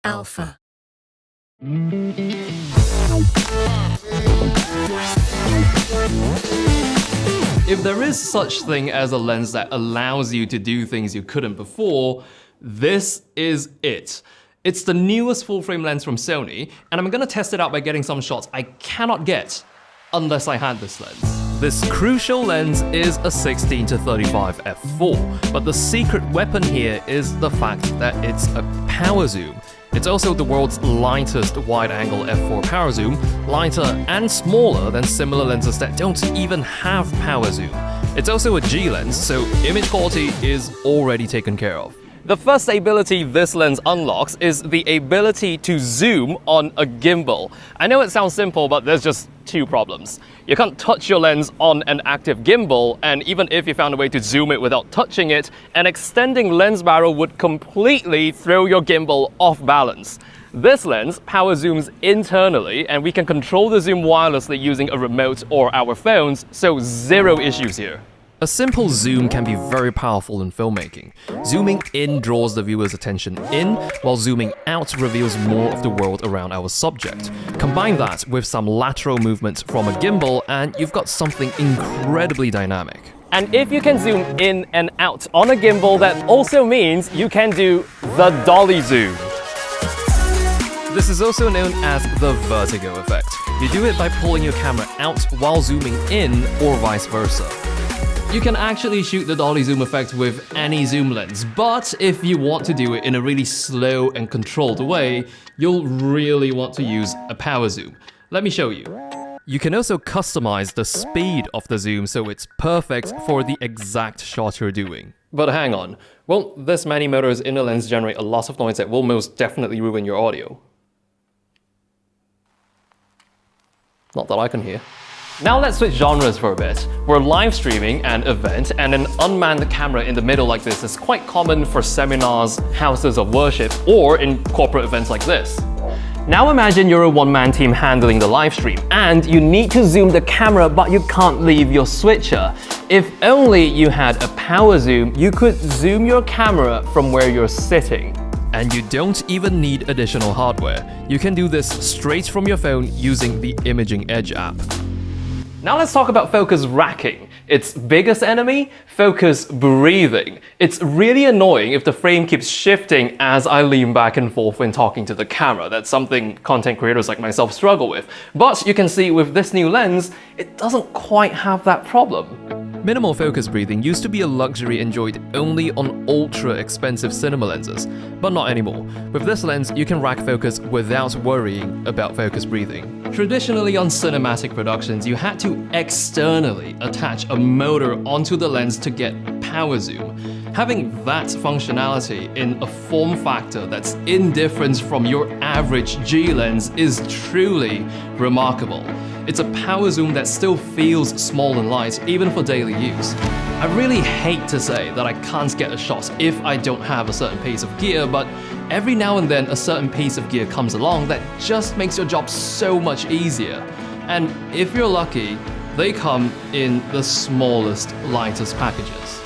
Alpha. If there is such thing as a lens that allows you to do things you couldn't before, this is it. It's the newest full-frame lens from Sony, and I'm gonna test it out by getting some shots I cannot get unless I had this lens. This crucial lens is a 16-35 f4, but the secret weapon here is the fact that it's a power zoom. It's also the world's lightest wide-angle f4 power zoom, lighter and smaller than similar lenses that don't even have power zoom. It's also a G lens, so image quality is already taken care of. The first ability this lens unlocks is the ability to zoom on a gimbal. I know it sounds simple, but there's just two problems. You can't touch your lens on an active gimbal, and even if you found a way to zoom it without touching it, an extending lens barrel would completely throw your gimbal off balance. This lens power zooms internally, and we can control the zoom wirelessly using a remote or our phones, so zero issues here. A simple zoom can be very powerful in filmmaking. Zooming in draws the viewer's attention in, while zooming out reveals more of the world around our subject. Combine that with some lateral movement from a gimbal, and you've got something incredibly dynamic. And if you can zoom in and out on a gimbal, that also means you can do the dolly zoom. This is also known as the vertigo effect. You do it by pulling your camera out while zooming in, or vice versa. You can actually shoot the dolly zoom effect with any zoom lens, but if you want to do it in a really slow and controlled way, you'll really want to use a power zoom. Let me show you. You can also customize the speed of the zoom so it's perfect for the exact shot you're doing. But hang on, won't this many motors in the lens generate a lot of noise that will most definitely ruin your audio? Not that I can hear. Now let's switch genres for a bit. We're live streaming an event, and an unmanned camera in the middle like this is quite common for seminars, houses of worship, or in corporate events like this. Now imagine you're a one-man team handling the live stream, and you need to zoom the camera, but you can't leave your switcher. If only you had a power zoom, you could zoom your camera from where you're sitting. And you don't even need additional hardware. You can do this straight from your phone using the Imaging Edge app. Now let's talk about focus racking. Its biggest enemy? Focus breathing. It's really annoying if the frame keeps shifting as I lean back and forth when talking to the camera. That's something content creators like myself struggle with. But you can see with this new lens, it doesn't quite have that problem. Minimal focus breathing used to be a luxury enjoyed only on ultra-expensive cinema lenses, but not anymore. With this lens, you can rack focus without worrying about focus breathing. Traditionally on cinematic productions, you had to externally attach a motor onto the lens to get power zoom. Having that functionality in a form factor that's indifferent from your average G lens is truly remarkable. It's a power zoom that still feels small and light, even for daily use. I really hate to say that I can't get a shot if I don't have a certain piece of gear, but every now and then a certain piece of gear comes along that just makes your job so much easier. And if you're lucky, they come in the smallest, lightest packages.